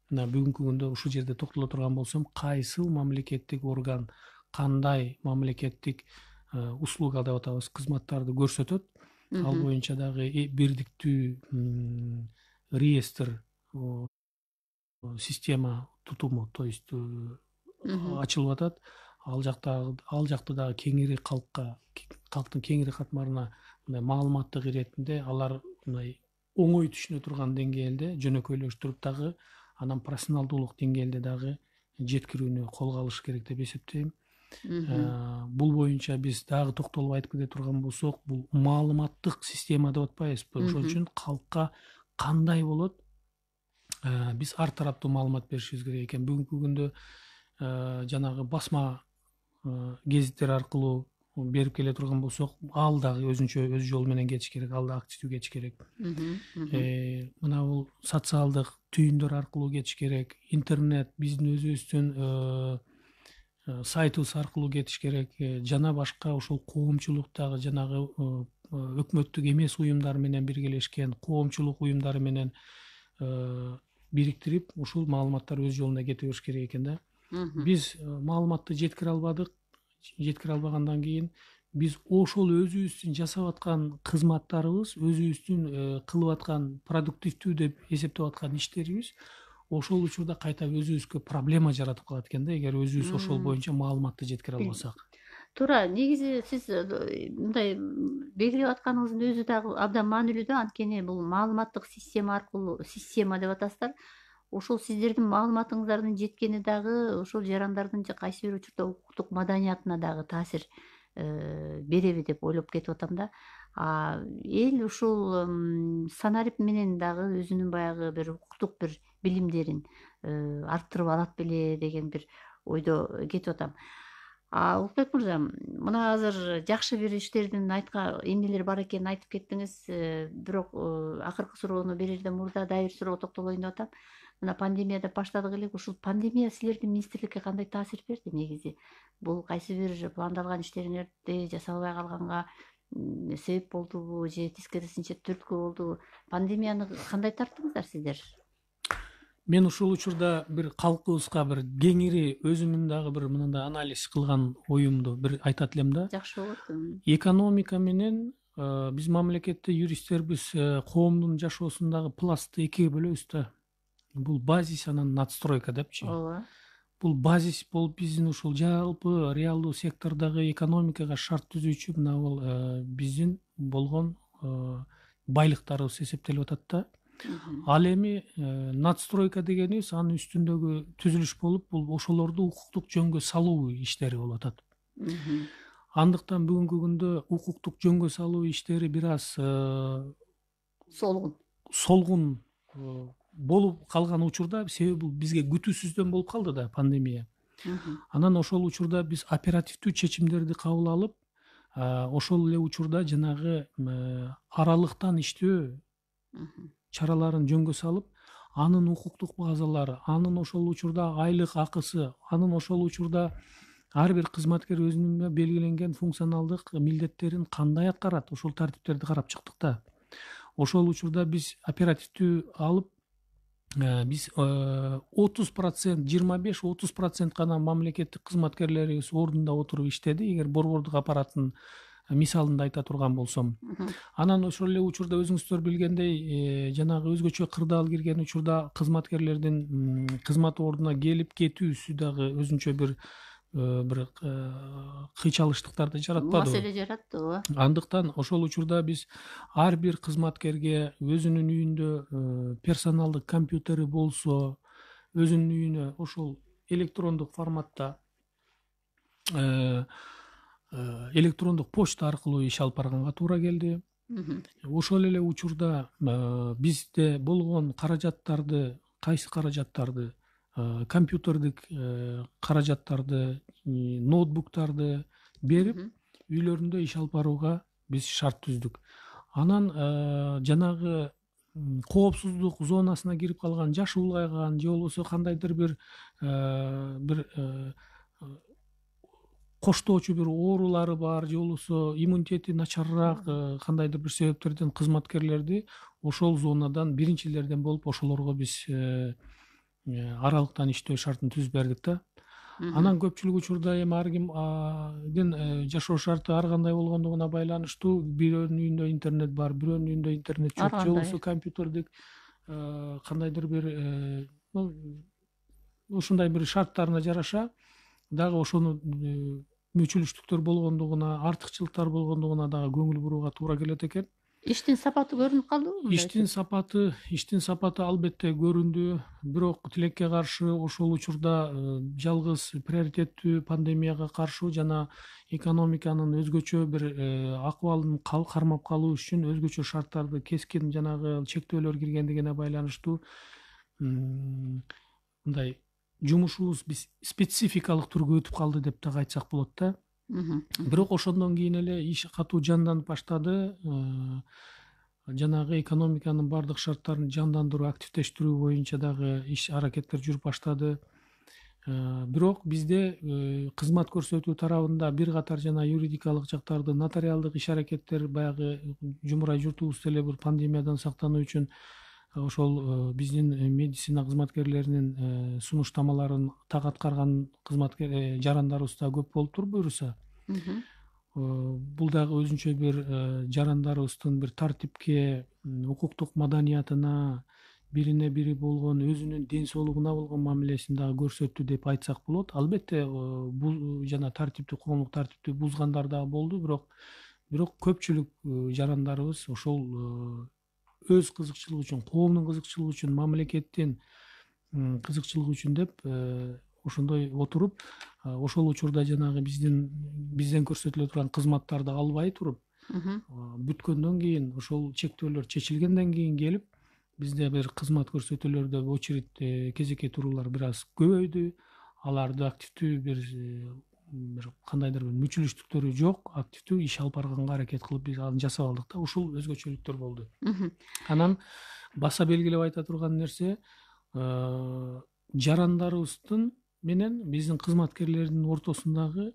мына бүгүнкү күндө ушул жерде токтоло турган болсом, кайсы мамлекеттик орган кандай мамлекеттик услуга деп атабыз, кызматтарды көрсөтөт, ал боюнча дагы бирдиктүү реестр система тутуму, то есть ачылып атат. Ал жакта дагы кеңири калктын кеңири катмарына мындай маалыматтык иретинде алар мындай оңой түшүнө турган деңгээлде жөнөкөйлөштүрүп дагы анан профессионалдуулук деңгээлде дагы жеткирүүнү колго алыш керек деп эсептейм. Бул боюнча биз дагы токтолуп айтып кете турган болсок, бул маалыматтык система деп атпайбызбы? Ошон үчүн калкка кандай болот? Биз ар тараптуу маалымат беришибиз керек экен. Бүгүнкү күндө жанагы басма гезиттер аркылуу берип келе турган болсок, ал дагы өзүнчө өз жолу менен кетиш керек, ал да активдүү кетиш керек. Мына бул социалдык түйүндөр аркылуу кетиш керек, интернет, биздин өзүбүздүн сайтыбыз аркылуу кетиш керек, жана башка ушул коомчулуктагы жанагы өкмөттүк эмес уюмдар менен биргелешкен, коомчулук уюмдары менен бириктирип, ушул маалыматтар өз жолуна кете бериш керек экен да. Биз маалыматты жеткире албадык. Жеткире албагандан кийин биз ошол өзүбүздүн жасап аткан кызматтарыбыз, өзүбүздүн кылып аткан продуктивдүү деп эсептеп аткан иштерибиз ошол учурда кайта өзүбүзгө проблема жаратып калат экен да, эгер өзүбүз ошол боюнча маалыматты жеткире албасак. Туура, негизи сиз мындай белгилеп атканыңыздын өзү дагы абдан маанилүү да, анткени бул маалыматтык система аркылуу, система деп атасыздар. Ошол сиздердин маалыматыңыздардын жеткени дагы ошол жарандардын кайсы бир учурда укуктук маданиятына дагы таасир береби деп ойлоп кетип атам да. Эл ушул санарип менен дагы өзүнүн баягы бир укуктук бир билимдерин арттырып алат беле деген бир ойдо кетип атам. Улукбек мырза, мына азыр жакшы бир иштердин эмнелер бар экенин айтып кеттиңиз, бирок акыркы суроону берерден мурда дагы бир суроого токтолоюн деп атам. Мына пандемияда баштадык элек, ушул пандемия силердин министрликке кандай таасир берди негизи? Бул кайсы бир пландалган иштериңерди жасалбай калганга себеп болдубу же тескерисинче түрткү болдубу? Пандемияны кандай тарттыңыздар сиздер? Мен ушул учурда бир калкыбызга бир кеңири өзүмдүн дагы бир мындай анализ кылган оюмду бир айтат элем да. Жакшы болот. Экономика менен биз мамлекетте юристтербиз коомдун жашоосундагы пластты экиге бөлөбүз да. Бул базис, анан надстройка депчи. Ооба. Бул базис болуп биздин ушул жалпы реалдуу сектордогу экономикага шарт түзүүчү мына бул биздин болгон байлыктарыбыз эсептелип атат да. Ал эми надстройка дегенибиз анын үстүндөгү түзүлүш болуп, бул ошолорду укуктук жөнгө салуу иштери болуп атат. Андыктан бүгүнкү күндө укуктук жөнгө салуу иштери бир аз солгун болуп калган учурда, себеби бул бизге күтүүсүздөн болуп калды да пандемия. Анан ошол учурда биз оперативдүү чечимдерди кабыл алып, ошол эле учурда жанагы аралыктан иштөө чараларын жөнгө салып, анын укуктук базалары, анын ошол учурда айлык акысы, анын ошол учурда ар бир кызматкер өзүнүн белгиленген функционалдык милдеттерин кандай аткарат, ошол тартиптерди карап чыктык да. Ошол учурда биз оперативдүү алып, биз 30%, 25-30% гана мамлекеттик кызматкерлерибиз ордунда отуруп иштеди, эгер борбордук аппараттын мисалында айта турган болсом. Анан ошол эле учурда өзүңүздөр билгендей, жанагы өзгөчө кырдаал кирген учурда кызматкерлердин кызмат ордуна келип кетүүсү дагы өзүнчө бир кыйчалыштыктарды жаратпады. Маселе жаратты, ооба. Андыктан ошол учурда биз ар бир кызматкерге өзүнүн үйүндө персоналдык компьютери болсо, өзүнүн үйүнө ошол электрондук форматта электрондук почта аркылуу иш алып барганга туура келди. Ошол эле учурда бизде болгон каражаттарды, кайсы каражаттарды, компьютердик каражаттарды, ноутбуктарды берип, үйлөрүндө иш алып барууга биз шарт түздүк. Анан жанагы коопсуздук зонасына кирип калган, жашы улгайган, же болбосо кандайдыр бир коштоочу бир оорулары бар, же болбосо иммунитети начарыраак кандайдыр бир себептерден кызматкерлерди ошол зонадан биринчилерден болуп, ошолорго биз аралыктан иштөө шартын түзүп бердик да. Анан көпчүлүк учурда эми ар кимдин жашоо шарты ар кандай болгондугуна байланыштуу, бирөөнүн үйүндө интернет бар, бирөөнүн үйүндө интернет жок, же болбосо компьютердик кандайдыр бир ушундай бир шарттарына жараша дагы ошону мүчүлүштүктөр болгондугуна, артыкчылыктар болгондугуна дагы көңүл бурууга туура келет экен. Иштин сапаты көрүнүп калдыбы? Иштин сапаты албетте көрүндү, бирок тилекке каршы ошол учурда жалгыз приоритеттүү пандемияга каршы жана экономиканын өзгөчө бир акыбалын кармап калуу үчүн өзгөчө шарттарды, кескин жанагы чектөөлөр киргендигине байланыштуу мындай жумушубуз биз спецификалык түргө өтүп калды деп дагы айтсак болот да. Бирок ошондон кийин эле иш катуу жанданып баштады. Жанагы экономиканын баардык шарттарын жандандыруу, активдештирүү боюнча дагы иш аракеттер жүрүп баштады. Бирок бизде кызмат көрсөтүү тарабында бир катар жана юридикалык жактарды, нотариалдык иш аракеттер баягы жумурай журтубуз деле бир пандемиядан сактануу үчүн ошол биздин медицина кызматкерлеринин сунуштамаларын так аткарган кызматкер жарандарыбыз да көп болуптур буюрса. Бул дагы өзүнчө бир жарандарыбыздын бир тартипке, укуктук маданиятына, бирине бири болгон өзүнүн ден соолугуна болгон мамилесин дагы көрсөттү деп айтсак болот. Албетте бул жана тартипти, коомдук тартипти бузгандар дагы болду, бирок көпчүлүк жарандарыбыз ошол өз кызыкчылыгы үчүн, коомдун кызыкчылыгы үчүн, мамлекеттин кызыкчылыгы үчүн деп ошондой отуруп, ошол учурда жанагы бизден көрсөтүлө турган кызматтарды албай туруп, бүткөндөн кийин ошол чектөөлөр чечилгенден кийин келип, бизде бир кызмат көрсөтүүлөрдө очередь кезекке туруулар бир аз көбөйдү. Аларды активдүү бир кандайдыр бир мүчүлүштүктөрү жок, активдүү иш алып барганга аракет кылып биз аны жасап алдык да. Ушул өзгөчөлүктөр болду. Анан баса белгилеп айта турган нерсе, жарандарыбыздын менен биздин кызматкерлердин ортосундагы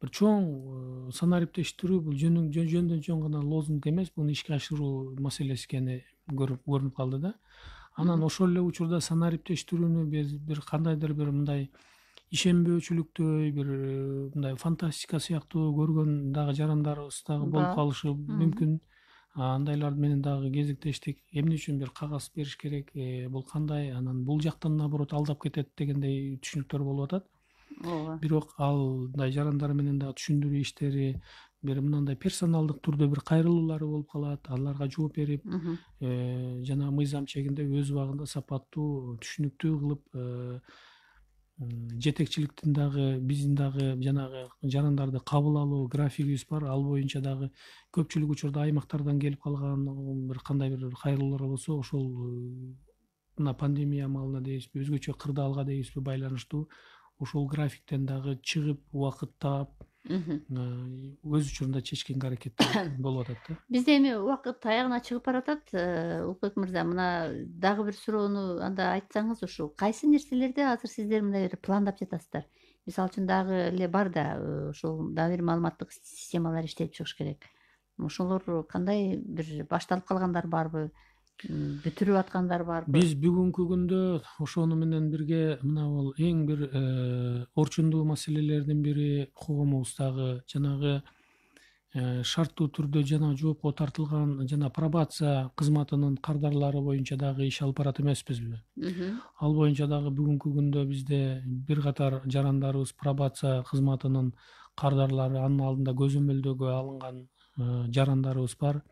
бир чоң санариптештирүү, бул жөндөн жөн гана лозунг эмес, буну ишке ашыруу маселеси экени көрүнүп калды да. Анан ошол эле учурда санариптештирүүнү бир кандайдыр бир мындай ишенбөөчүлүктөй, бир мындай фантастика сыяктуу көргөн дагы жарандарыбыз дагы болуп калышы мүмкүн. Андайлар менен дагы кезектештик. Эмне үчүн бир кагаз бериш керек, бул кандай, анан бул жактан наоборот алдап кетет дегендей түшүнүктөр болуп атат. Бирок алдай жарандар менен дагы түшүндүрүү иштери, бир мындай персоналдык түрдө бир кайрылуулары болуп калат, аларга жооп берип, жана мыйзам чегинде өз убагында сапаттуу, түшүнүктүү кылып жетекчиликтин дагы биздин дагы жанагы жарандарды кабыл алуу графигибиз бар. Ал боюнча дагы көпчүлүк учурда аймактардан келип калган бир кандай бир кайрылуулар болсо, ошол мына пандемия маалына дейбизби, өзгөчө кырдаалга дейбизби байланыштуу ошол графиктен дагы чыгып, убакыт таап, өз учурунда чечкенге аракеттер болуп атат да. Бизде эми убакыт аягына чыгып баратат. Улукбек мырза, мына дагы бир суроону анда айтсаңыз, ушул кайсы нерселерди азыр сиздер мындай бир пландап жатасыздар? Мисалы үчүн дагы эле бар да, ошол дагы бир маалыматтык системалар иштелип чыгыш керек. Ошолор кандай бир башталып калгандар барбы? Бүтүрүп аткандар барбы? Биз бүгүнкү күндө ошону менен бирге мына бул эң бир орчундуу маселелердин бири коомубуздагы жанагы шарттуу түрдө жана жоопко тартылган жана пробация кызматынын кардарлары боюнча дагы иш алып барат эмеспизби? Ал боюнча дагы бүгүнкү күндө бизде бир катар жарандарыбыз пробация кызматынын кардарлары, анын алдында көзөмөлдөгө алынган жарандарыбыз бар.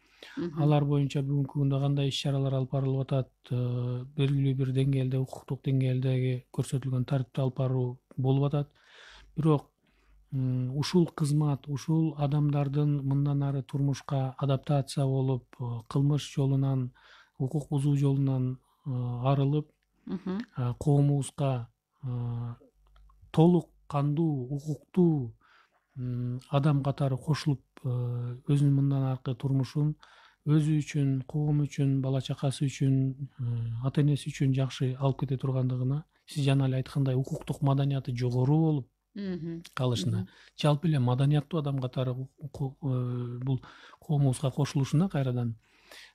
Алар боюнча бүгүнкү күндө кандай иш чаралар алып барылып атат, белгилүү бир деңгээлде, укуктук деңгээлдеги көрсөтүлгөн тартипти алып баруу болуп атат. Бирок ушул кызмат, ушул адамдардын мындан ары турмушка адаптация болуп, кылмыш жолунан, укук бузуу жолунан арылып, коомубузга толук кандуу, укуктуу адам катары кошулуп, өзүнүн мындан аркы турмушун өзү үчүн, коом үчүн, бала чакасы үчүн, ата энеси үчүн жакшы алып кете тургандыгына, сиз жана эле айткандай укуктук маданияты жогору болуп калышына, жалпы эле маданияттуу адам катары бул коомубузга кошулушуна кайрадан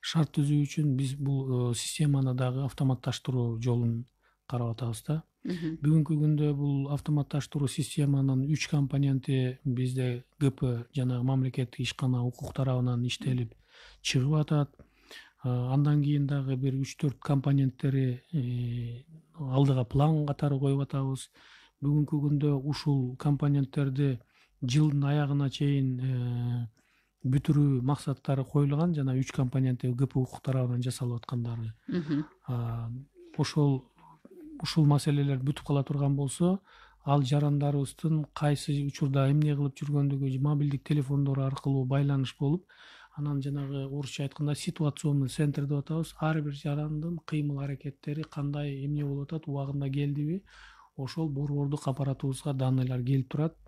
шарт түзүү үчүн биз бул системаны дагы автоматташтыруу жолун карап атабыз да. Бүгүнкү күндө бул автоматташтыруу системанын 3 компоненти бизде ГП жанагы мамлекеттик ишкана укук тарабынан иштелип чыгып атат. Андан кийин дагы бир 3-4 компоненттери алдыга план катары коюп атабыз. Бүгүнкү күндө ушул компоненттерди жылдын аягына чейин бүтүрүү максаттары коюлган, жана 3 компоненти ГП укук тарабынан жасалып аткандары. Ушул маселелер бүтүп кала турган болсо, ал жарандарыбыздын кайсы учурда эмне кылып жүргөндүгү мобилдик телефондор аркылуу байланыш болуп, анан жанагы орусча айтканда ситуационный центр деп атабыз. Ар бир жарандын кыймыл аракеттери кандай, эмне болуп атат, убагында келдиби, ошол борбордук аппаратыбызга данныйлар келип турат.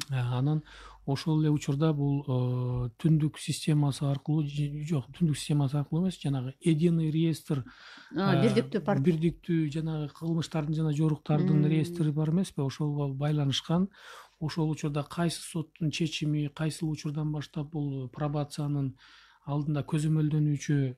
Анан ошол эле учурда бул түндүк системасы аркылуу жок, түндүк системасы аркылуу эмес, жанагы единый реестр, бирдиктүү жанагы кылмыштардын жана жоруктардын реестри бар эмеспи, ошого байланышкан. Ошол учурда кайсы соттун чечими, кайсыл учурдан баштап бул пробациянын алдында көзөмөлдөнүүчү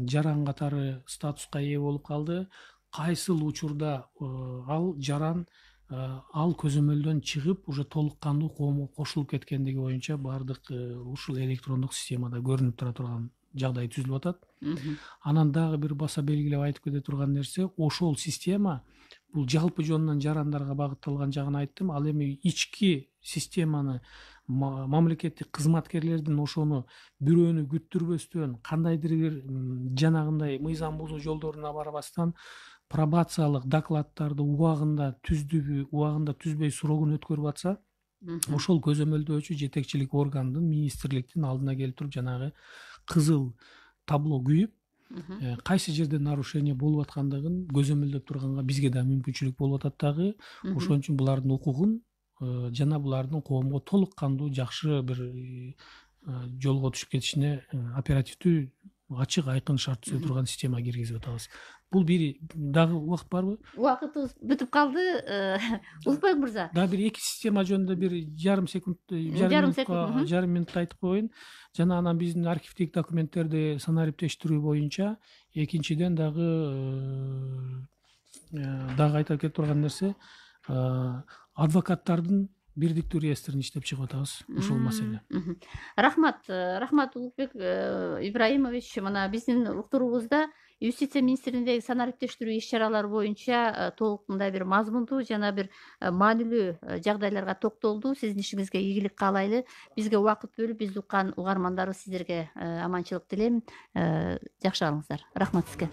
жаран катары статуска ээ болуп калды, кайсыл учурда ал жаран ал көзөмөлдөн чыгып уже толук кандуу коомго кошулуп кеткендиги боюнча баардык ушул электрондук системада көрүнүп тура турган жагдай түзүлүп атат. Анан дагы бир баса белгилеп айтып кете турган нерсе, ошол система бул жалпы жонунан жарандарга багытталган жагын айттым. Ал эми ички системаны мамлекеттик кызматкерлердин ошону бирөөнү күттүрбөстөн, кандайдыр бир жанагындай мыйзам бузуу жолдоруна барбастан пробациялык докладдарды убагында түздүбү, убагында түзбөй срогун өткөрүп атса, ошол көзөмөлдөөчү жетекчилик органдын, министрликтин алдына келип туруп жанагы кызыл табло күйүп, кайсы жерде нарушение болуп аткандыгын көзөмөлдөп турганга бизге да мүмкүнчүлүк болуп атат дагы. Ошон үчүн булардын укугун жана булардын коомго толук кандуу жакшы бир жолго түшүп кетишине оперативдүү, ачык, айкын шарт түзө турган система киргизип атабыз. Бул бири. Дагы убакыт барбы? Убакытыбыз бүтүп калды. Улукбек мырза. Дагы бир 2 система жөнүндө бир жарым минутта айтып коеюн. Жана анан биздин архивдик документтерди санариптештирүү боюнча экинчиден дагы айта кетип турган нерсе, адвокаттардын бирдиктүү реестрин иштеп чыгып атабыз. Ушул маселе. Рахмат Улукбек Ибраимович. Мына биздин уктуруубузда Юстиция министрлигиндеги санариптештирүү иш-чаралары боюнча толук мындай бир мазмундуу жана бир маанилүү жагдайларга токтолду. Сиздин ишиңизге ийгилик каалайлы. Бизге убакыт бөлүп, бизди уккан угармандарыбыз сиздерге аманчылык тилейм. Жакшы калыңыздар. Рахмат сизге.